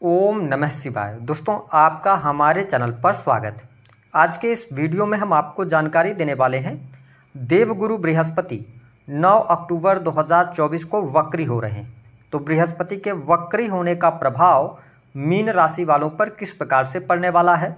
ओम नमः शिवाय। दोस्तों, आपका हमारे चैनल पर स्वागत है। आज के इस वीडियो में हम आपको जानकारी देने वाले हैं देवगुरु बृहस्पति 9 अक्टूबर 2024 को वक्री हो रहे हैं। तो बृहस्पति के वक्री होने का प्रभाव मीन राशि वालों पर किस प्रकार से पड़ने वाला है,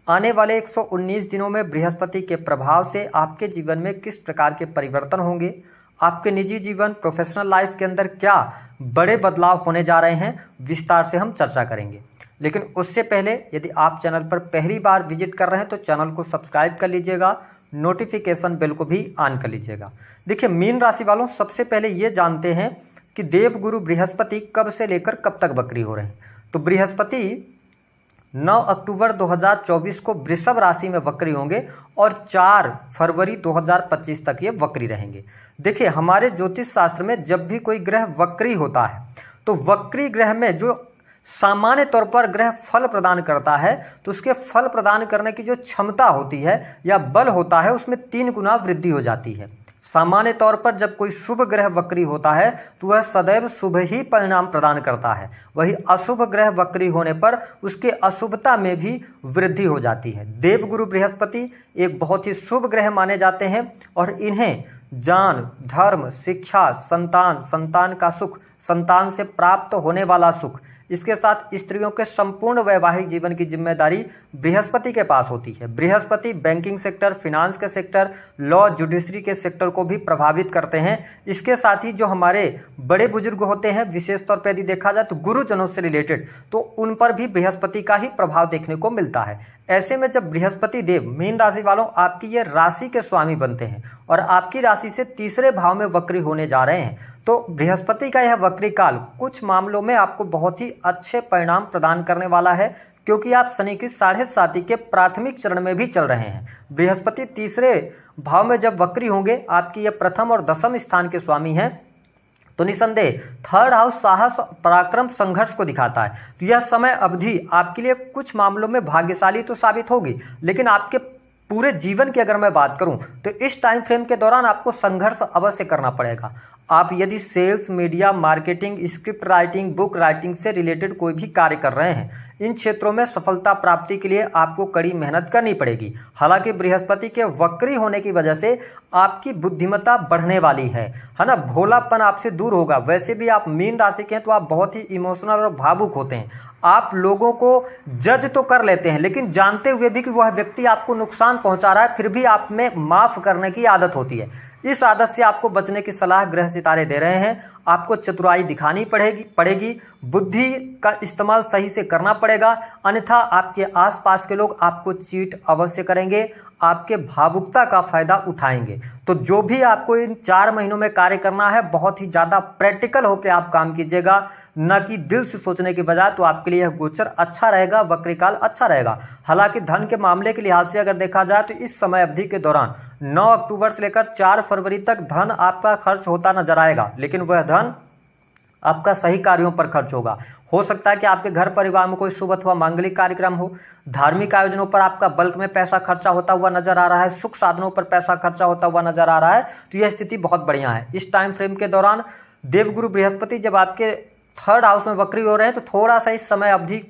आने वाले 119 दिनों में बृहस्पति के प्रभाव से आपके जीवन में किस प्रकार के परिवर्तन होंगे, आपके निजी जीवन प्रोफेशनल लाइफ के अंदर क्या बड़े बदलाव होने जा रहे हैं, विस्तार से हम चर्चा करेंगे। लेकिन उससे पहले यदि आप चैनल पर पहली बार विजिट कर रहे हैं तो चैनल को सब्सक्राइब कर लीजिएगा, नोटिफिकेशन बेल को भी ऑन कर लीजिएगा। देखिए, मीन राशि वालों, सबसे पहले ये जानते हैं कि देवगुरु बृहस्पति कब से लेकर कब तक वक्री हो रहे हैं। तो बृहस्पति 9 अक्टूबर 2024 को वृषभ राशि में वक्री होंगे और 4 फरवरी 2025 तक ये वक्री रहेंगे। देखिए, हमारे ज्योतिष शास्त्र में जब भी कोई ग्रह वक्री होता है तो वक्री ग्रह में जो सामान्य तौर पर ग्रह फल प्रदान करता है तो उसके फल प्रदान करने की जो क्षमता होती है या बल होता है उसमें 3 गुना वृद्धि हो जाती है। सामान्य तौर पर जब कोई शुभ ग्रह वक्री होता है तो वह सदैव शुभ ही परिणाम प्रदान करता है। वही अशुभ ग्रह वक्री होने पर उसके अशुभता में भी वृद्धि हो जाती है। देवगुरु बृहस्पति एक बहुत ही शुभ ग्रह माने जाते हैं और इन्हें ज्ञान, धर्म, शिक्षा, संतान, संतान का सुख, संतान से प्राप्त होने वाला सुख, इसके साथ स्त्रियों के संपूर्ण वैवाहिक जीवन की जिम्मेदारी बृहस्पति के पास होती है। बृहस्पति बैंकिंग सेक्टर, फिनांस के सेक्टर, लॉ, जुडिशरी के सेक्टर को भी प्रभावित करते हैं। इसके साथ ही जो हमारे बड़े बुजुर्ग होते हैं, विशेष तौर पर यदि देखा जाए तो गुरुजनों से रिलेटेड, तो उन पर भी बृहस्पति का ही प्रभाव देखने को मिलता है। ऐसे में जब बृहस्पति देव मीन राशि वालों आपकी ये राशि के स्वामी बनते हैं और आपकी राशि से तीसरे भाव में वक्री होने जा रहे हैं, तो बृहस्पति का यह वक्री काल कुछ मामलों में आपको बहुत ही अच्छे परिणाम प्रदान करने वाला है, क्योंकि आप शनि की 7.5 के प्राथमिक चरण में भी चल रहे हैं। बृहस्पति तीसरे भाव में जब वक्री होंगे, आपकी यह प्रथम और दशम स्थान के स्वामी हैं, तो निसंदेह थर्ड हाउस साहस, पराक्रम, संघर्ष को दिखाता है। तो यह समय अवधि आपके लिए कुछ मामलों में भाग्यशाली तो साबित होगी, लेकिन आपके पूरे जीवन की अगर मैं बात करूं तो इस टाइम फ्रेम के दौरान आपको संघर्ष अवश्य करना पड़ेगा। आप यदि sales, media, marketing, script writing, book writing से रिलेटेड कोई भी कार्य कर रहे हैं, इन क्षेत्रों में सफलता प्राप्ति के लिए आपको कड़ी मेहनत करनी पड़ेगी। हालांकि बृहस्पति के वक्री होने की वजह से आपकी बुद्धिमत्ता बढ़ने वाली है ना, भोलापन आपसे दूर होगा। वैसे भी आप मीन राशि के हैं तो आप बहुत ही इमोशनल और भावुक होते हैं। आप लोगों को जज तो कर लेते हैं, लेकिन जानते हुए भी कि वह व्यक्ति आपको नुकसान पहुंचा रहा है, फिर भी आप में माफ करने की आदत होती है। इस आदत से आपको बचने की सलाह ग्रह सितारे दे रहे हैं। आपको चतुराई दिखानी पड़ेगी, बुद्धि का इस्तेमाल सही से करना पड़ेगा, अन्यथा आपके आसपास के लोग आपको चीट अवश्य करेंगे, आपके भावुकता का फायदा उठाएंगे। तो जो भी आपको इन 4 महीनों में कार्य करना है, बहुत ही ज्यादा प्रैक्टिकल होकर आप काम कीजिएगा, न कि दिल से सोचने की बजाय। तो आपके लिए यह गोचर अच्छा रहेगा, वक्रीकाल अच्छा रहेगा। हालांकि धन के मामले के लिहाज से अगर देखा जाए तो इस समय अवधि के दौरान 9 अक्टूबर से लेकर 4 फरवरी तक धन आपका खर्च होता नजर आएगा, लेकिन वह धन आपका सही कार्यों पर खर्च होगा। हो सकता है कि आपके घर परिवार में कोई शुभ अथवा मांगलिक कार्यक्रम हो, धार्मिक आयोजनों पर आपका बल्क में पैसा खर्चा होता हुआ नजर आ रहा है, सुख साधनों पर पैसा खर्चा होता हुआ नजर आ रहा है, तो यह स्थिति बहुत बढ़िया है। इस टाइम फ्रेम के दौरान देवगुरु बृहस्पति जब आपके थर्ड हाउस में वक्री हो रहे हैं तो थोड़ा सा इस समय अवधि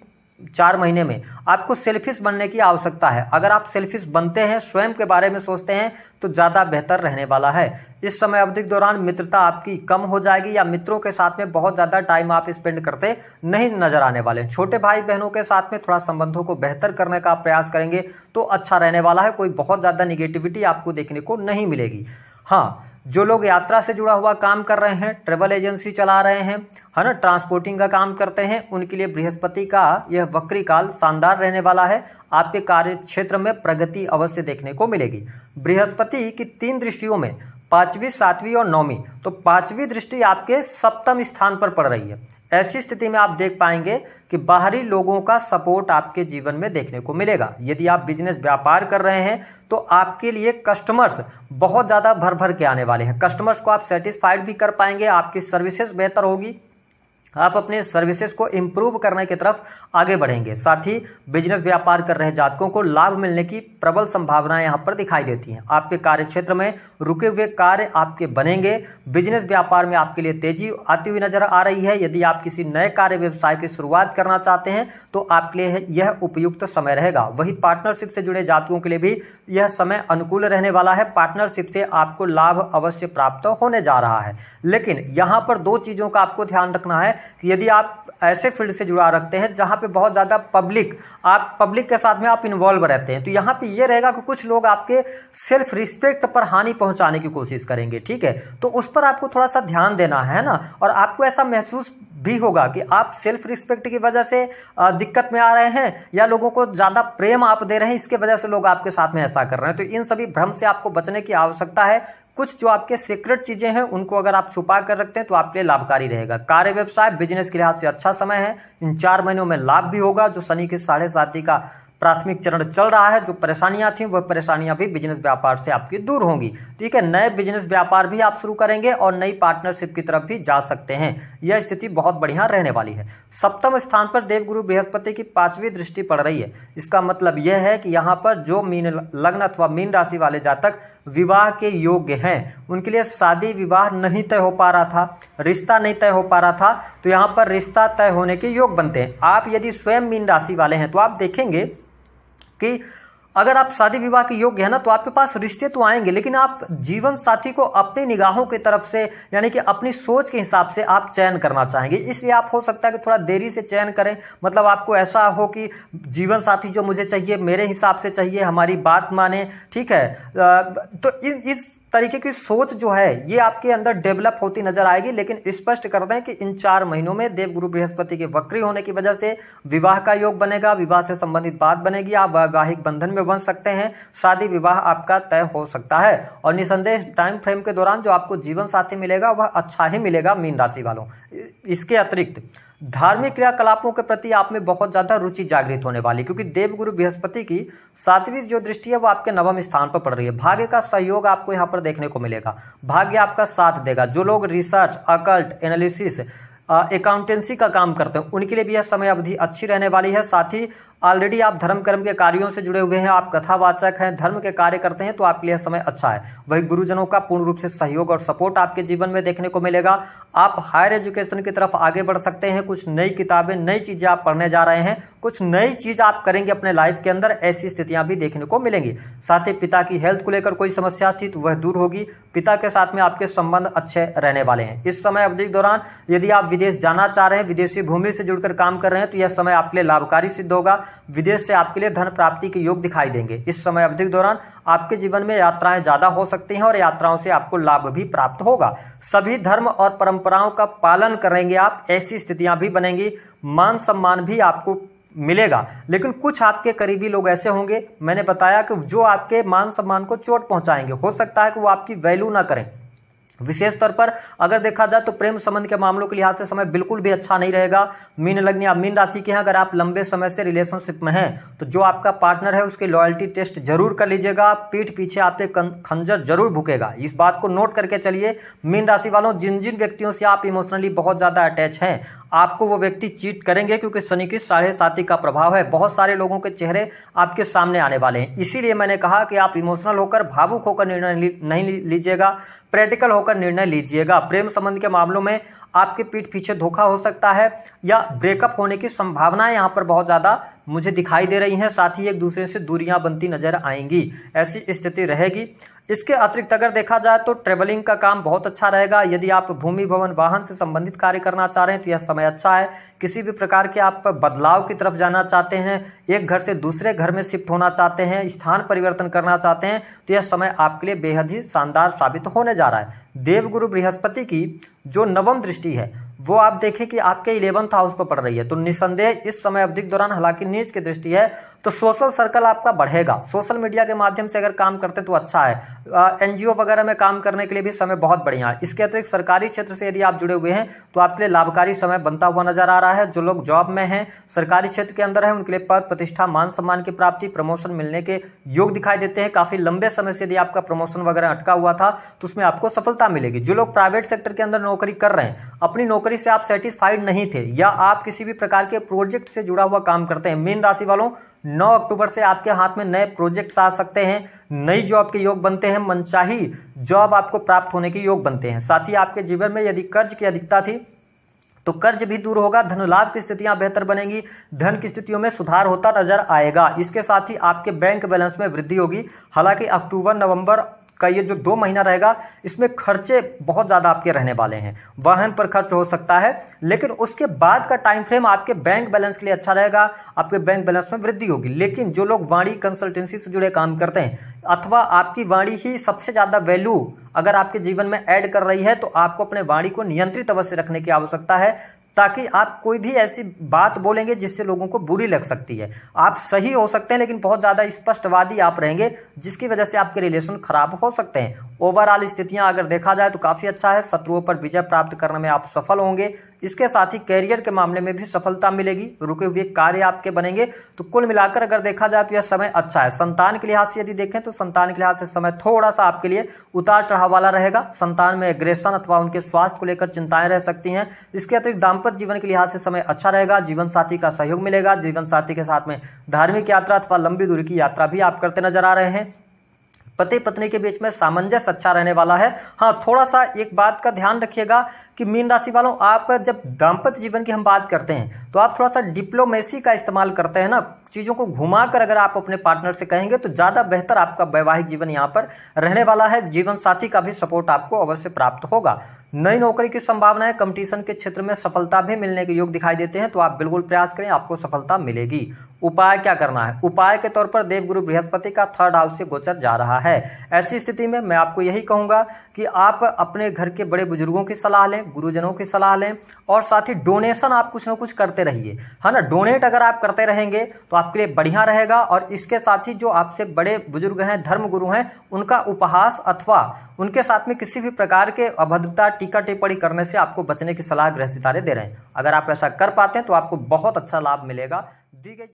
4 महीने में आपको सेल्फिश बनने की आवश्यकता है। अगर आप सेल्फिश बनते हैं, स्वयं के बारे में सोचते हैं, तो ज़्यादा बेहतर रहने वाला है। इस समय अवधि के दौरान मित्रता आपकी कम हो जाएगी या मित्रों के साथ में बहुत ज़्यादा टाइम आप स्पेंड करते नहीं नजर आने वाले। छोटे भाई बहनों के साथ में थोड़ा संबंधों को बेहतर करने का आप प्रयास करेंगे तो अच्छा रहने वाला है। कोई बहुत ज़्यादा निगेटिविटी आपको देखने को नहीं मिलेगी। हाँ, जो लोग यात्रा से जुड़ा हुआ काम कर रहे हैं, ट्रेवल एजेंसी चला रहे हैं, है ना, ट्रांसपोर्टिंग का काम करते हैं, उनके लिए बृहस्पति का यह वक्री काल शानदार रहने वाला है। आपके कार्य क्षेत्र में प्रगति अवश्य देखने को मिलेगी। बृहस्पति की 3 दृष्टियों में 5वीं, 7वीं और 9वीं, तो 5वीं दृष्टि आपके सप्तम स्थान पर पड़ रही है। ऐसी स्थिति में आप देख पाएंगे कि बाहरी लोगों का सपोर्ट आपके जीवन में देखने को मिलेगा। यदि आप बिजनेस व्यापार कर रहे हैं तो आपके लिए कस्टमर्स बहुत ज़्यादा भर भर के आने वाले हैं। कस्टमर्स को आप सेटिस्फाइड भी कर पाएंगे, आपकी सर्विसेज बेहतर होगी, आप अपने सर्विसेज को इम्प्रूव करने की तरफ आगे बढ़ेंगे। साथ ही बिजनेस व्यापार कर रहे जातकों को लाभ मिलने की प्रबल संभावनाएं यहां पर दिखाई देती हैं। आपके कार्य क्षेत्र में रुके हुए कार्य आपके बनेंगे। बिजनेस व्यापार में आपके लिए तेजी आती हुई नजर आ रही है। यदि आप किसी नए कार्य व्यवसाय की शुरुआत करना चाहते हैं तो आपके लिए यह उपयुक्त समय रहेगा। वही पार्टनरशिप से जुड़े जातकों के लिए भी यह समय अनुकूल रहने वाला है। पार्टनरशिप से आपको लाभ अवश्य प्राप्त होने जा रहा है। लेकिन यहां पर दो चीजों का आपको ध्यान रखना है कि यदि आप ऐसे फील्ड से जुड़ा रखते हैं जहां पे बहुत ज्यादा पब्लिक के साथ में आप इन्वॉल्व रहते हैं, तो यहां पे ये रहेगा कि कुछ लोग आपके सेल्फ रिस्पेक्ट पर हानि पहुंचाने की कोशिश करेंगे। ठीक है, तो उस पर आपको थोड़ा सा ध्यान देना है ना। और आपको ऐसा महसूस भी होगा कि आप सेल्फ रिस्पेक्ट की वजह से दिक्कत में आ रहे हैं या लोगों को ज्यादा प्रेम आप दे रहे हैं, इसके वजह से लोग आपके साथ में ऐसा कर रहे हैं। तो इन सभी भ्रम से आपको बचने की आवश्यकता है। कुछ जो आपके सीक्रेट चीजें हैं उनको अगर आप छुपा कर रखते हैं तो आपके लिए लाभकारी रहेगा। कार्य व्यवसाय बिजनेस के लिहाज से अच्छा समय है। इन 4 महीनों में लाभ भी होगा। जो शनि के 7.5 का प्राथमिक चरण चल रहा है, जो परेशानियां थी वह परेशानियां भी बिजनेस व्यापार से आपकी दूर होंगी। ठीक है, नए बिजनेस व्यापार भी आप शुरू करेंगे और नई पार्टनरशिप की तरफ भी जा सकते हैं। यह स्थिति बहुत बढ़िया रहने वाली है। सप्तम स्थान पर देवगुरु बृहस्पति की 5वीं दृष्टि पड़ रही है। इसका मतलब यह है कि यहाँ पर जो मीन लग्न अथवा मीन राशि वाले जातक विवाह के योग्य हैं, उनके लिए शादी विवाह नहीं तय हो पा रहा था, रिश्ता नहीं तय हो पा रहा था, तो यहाँ पर रिश्ता तय होने के योग बनते हैं। आप यदि स्वयं मीन राशि वाले हैं तो आप देखेंगे कि अगर आप शादी विवाह के योग्य है ना, तो आपके पास रिश्ते तो आएंगे, लेकिन आप जीवन साथी को अपनी निगाहों की तरफ से यानी कि अपनी सोच के हिसाब से आप चयन करना चाहेंगे। इसलिए आप हो सकता है कि थोड़ा देरी से चयन करें। मतलब आपको ऐसा हो कि जीवन साथी जो मुझे चाहिए मेरे हिसाब से चाहिए, हमारी बात माने। ठीक है, तो इस तरीके की सोच जो है ये आपके अंदर डेवलप होती नजर आएगी। लेकिन स्पष्ट कर दें कि इन 4 महीनों में देवगुरु बृहस्पति के वक्री होने की वजह से विवाह का योग बनेगा। विवाह से संबंधित बात बनेगी। आप वैवाहिक बंधन में बन सकते हैं। शादी विवाह आपका तय हो सकता है और निसंदेह टाइम फ्रेम के दौरान जो आपको जीवन साथी मिलेगा वह अच्छा ही मिलेगा मीन राशि वालों। इसके अतिरिक्त धार्मिक क्रियाकलापों के प्रति आप में बहुत ज्यादा रुचि जागृत होने वाली, क्योंकि देवगुरु बृहस्पति की 7वीं जो दृष्टि है वो आपके 9वें स्थान पर पड़ रही है। भाग्य का सहयोग आपको यहाँ पर देखने को मिलेगा। भाग्य आपका साथ देगा। जो लोग रिसर्च, अकल्ट, एनालिसिस, अकाउंटेंसी का काम करते हैं उनके लिए भी यह समय अवधि अच्छी रहने वाली है। साथ ही ऑलरेडी आप धर्म कर्म के कार्यों से जुड़े हुए हैं, आप कथावाचक हैं, धर्म के कार्य करते हैं, तो आपके लिए समय अच्छा है। वही गुरुजनों का पूर्ण रूप से सहयोग और सपोर्ट आपके जीवन में देखने को मिलेगा। आप हायर एजुकेशन की तरफ आगे बढ़ सकते हैं। कुछ नई किताबें, नई चीजें आप पढ़ने जा रहे हैं, कुछ नई चीज आप करेंगे अपने लाइफ के अंदर, ऐसी स्थितियां भी देखने को मिलेंगी। साथ ही पिता की हेल्थ को लेकर कोई समस्या थी तो वह दूर होगी। पिता के साथ में आपके संबंध अच्छे रहने वाले हैं। इस समय अवधि के दौरान यदि आप विदेश जाना चाह रहे हैं, विदेशी भूमि से जुड़कर काम कर रहे हैं, तो यह समय आपके लिए लाभकारी सिद्ध होगा। विदेश से आपके लिए धन प्राप्ति के योग दिखाई देंगे। इस समय अवधि के दौरान आपके जीवन में यात्राएं ज्यादा हो सकती हैं और यात्राओं से आपको लाभ भी प्राप्त होगा। सभी धर्म और परंपराओं का पालन करेंगे आप, ऐसी स्थितियां भी बनेंगी। मान सम्मान भी आपको मिलेगा। लेकिन कुछ आपके करीबी लोग ऐसे होंगे, मैंने बताया कि जो आपके मान सम्मान को चोट पहुंचाएंगे। हो सकता है कि वो आपकी वैल्यू ना करें। विशेष तौर पर अगर देखा जाए तो प्रेम संबंध के मामलों के लिहाज से समय बिल्कुल भी अच्छा नहीं रहेगा। मीन लग्न या मीन राशि के हैं, अगर आप लंबे समय से रिलेशनशिप में हैं तो जो आपका पार्टनर है उसके लॉयल्टी टेस्ट जरूर कर लीजिएगा। पीठ पीछे आपके खंजर जरूर भुकेगा, इस बात को नोट करके चलिए। मीन राशि वालों, जिन जिन व्यक्तियों से आप इमोशनली बहुत ज्यादा अटैच हैं, आपको वो व्यक्ति चीट करेंगे, क्योंकि शनि की 7.5 का प्रभाव है। बहुत सारे लोगों के चेहरे आपके सामने आने वाले हैं। इसीलिए मैंने कहा कि आप इमोशनल होकर, भावुक होकर निर्णय नहीं लीजिएगा, प्रैक्टिकल होकर निर्णय लीजिएगा। प्रेम संबंध के मामलों में आपके पीठ पीछे धोखा हो सकता है या ब्रेकअप होने की संभावनाएं यहां पर बहुत ज्यादा मुझे दिखाई दे रही हैं। साथ ही एक दूसरे से दूरियां बनती नजर आएंगी, ऐसी स्थिति रहेगी। इसके अतिरिक्त अगर देखा जाए तो ट्रेवलिंग का काम बहुत अच्छा रहेगा। यदि आप भूमि भवन वाहन से संबंधित कार्य करना चाह रहे हैं तो यह समय अच्छा है। किसी भी प्रकार के आप बदलाव की तरफ जाना चाहते हैं, एक घर से दूसरे घर में शिफ्ट होना चाहते हैं, स्थान परिवर्तन करना चाहते हैं, तो यह समय आपके लिए बेहद ही शानदार साबित होने जा रहा है। देवगुरु बृहस्पति की जो 9वीं दृष्टि है वो आप देखें कि आपके 11th हाउस पर पड़ रही है, तो निसंदेह इस समय अवधि के दौरान, हालांकि नीच की दृष्टि है, तो सोशल सर्कल आपका बढ़ेगा। सोशल मीडिया के माध्यम से अगर काम करते हैं तो अच्छा है। एनजीओ वगैरह में काम करने के लिए भी समय बहुत बढ़िया है। इसके अतिरिक्त सरकारी क्षेत्र से यदि आप जुड़े हुए हैं तो आपके लिए लाभकारी समय बनता हुआ नजर आ रहा है। जो लोग जॉब में हैं, सरकारी क्षेत्र के अंदर है, उनके लिए पद प्रतिष्ठा मान सम्मान की प्राप्ति, प्रमोशन मिलने के योग दिखाई देते हैं। काफी लंबे समय से यदि आपका प्रमोशन वगैरह अटका हुआ था तो उसमें आपको सफलता मिलेगी। जो लोग प्राइवेट सेक्टर के अंदर नौकरी कर रहे हैं, अपनी नौकरी से आप सेटिस्फाइड नहीं थे या आप किसी भी प्रकार के प्रोजेक्ट से जुड़ा हुआ काम करते हैं, मीन राशि वालों 9 अक्टूबर से आपके हाथ में नए प्रोजेक्ट्स आ सकते हैं, नई जॉब के योग बनते हैं, मनचाही जॉब आपको प्राप्त होने के योग बनते हैं। साथ ही आपके जीवन में यदि कर्ज की अधिकता थी तो कर्ज भी दूर होगा, धन लाभ की स्थितियां बेहतर बनेंगी, धन की स्थितियों में सुधार होता नजर आएगा। इसके साथ ही आपके बैंक बैलेंस में वृद्धि होगी। हालांकि अक्टूबर नवंबर का ये जो 2 महीना रहेगा इसमें खर्चे बहुत ज्यादा आपके रहने वाले हैं, वाहन पर खर्च हो सकता है, लेकिन उसके बाद का टाइम फ्रेम आपके बैंक बैलेंस के लिए अच्छा रहेगा। आपके बैंक बैलेंस में वृद्धि होगी। लेकिन जो लोग वाणी कंसल्टेंसी से जुड़े काम करते हैं अथवा आपकी वाणी ही सबसे ज्यादा वैल्यू अगर आपके जीवन में ऐड कर रही है तो आपको अपने वाणी को नियंत्रित अवश्य रखने की आवश्यकता है, ताकि आप कोई भी ऐसी बात बोलेंगे जिससे लोगों को बुरी लग सकती है। आप सही हो सकते हैं लेकिन बहुत ज्यादा स्पष्टवादी आप रहेंगे, जिसकी वजह से आपके रिलेशन खराब हो सकते हैं। ओवरऑल स्थितियां अगर देखा जाए तो काफी अच्छा है। शत्रुओं पर विजय प्राप्त करने में आप सफल होंगे। इसके साथ ही कैरियर के मामले में भी सफलता मिलेगी, रुके हुए कार्य आपके बनेंगे। तो कुल मिलाकर अगर देखा जाए तो यह समय अच्छा है। संतान के लिहाज से यदि देखें तो संतान के लिहाज से समय थोड़ा सा आपके लिए उतार चढ़ाव वाला रहेगा। संतान में एग्रेशन अथवा उनके स्वास्थ्य को लेकर चिंताएं रह सकती हैं। इसके अतिरिक्त दाम्पत्य जीवन के लिहाज से समय अच्छा रहेगा। जीवन साथी का सहयोग मिलेगा। जीवन साथी के साथ में धार्मिक यात्रा अथवा लंबी दूरी की यात्रा भी आप करते नजर आ रहे हैं। पति पत्नी के बीच में सामंजस्य अच्छा रहने वाला है। हाँ, थोड़ा सा एक बात का ध्यान रखिएगा कि मीन राशि वालों, आप जब दाम्पत्य जीवन की हम बात करते हैं तो आप थोड़ा सा डिप्लोमेसी का इस्तेमाल करते हैं ना, चीजों को घुमाकर अगर आप अपने पार्टनर से कहेंगे तो ज्यादा बेहतर आपका वैवाहिक जीवन यहाँ पर रहने वाला है। जीवन साथी का भी सपोर्ट आपको अवश्य प्राप्त होगा। नई नौकरी की संभावना है। कंपटीशन के क्षेत्र में सफलता भी मिलने के योग दिखाई देते हैं, तो आप बिल्कुल प्रयास करें, आपको सफलता मिलेगी। उपाय क्या करना है? उपाय के तौर पर देवगुरु बृहस्पति का 3rd हाउस से गोचर जा रहा है। ऐसी स्थिति में मैं आपको यही कहूंगा कि आप अपने घर के बड़े बुजुर्गों की सलाह लें, गुरुजनों की सलाह लें, और साथ ही डोनेशन आप कुछ ना कुछ करते रहिए, है ना। डोनेट अगर आप करते रहेंगे तो आपके लिए बढ़िया रहेगा। और इसके साथ ही जो आपसे बड़े बुजुर्ग हैं, धर्म गुरु हैं, उनका उपहास अथवा उनके साथ में किसी भी प्रकार के अभद्रता, टीका टिप्पणी करने से आपको बचने की सलाह ग्रह सितारे दे रहे हैं। अगर आप ऐसा कर पाते हैं तो आपको बहुत अच्छा लाभ मिलेगा। दी गई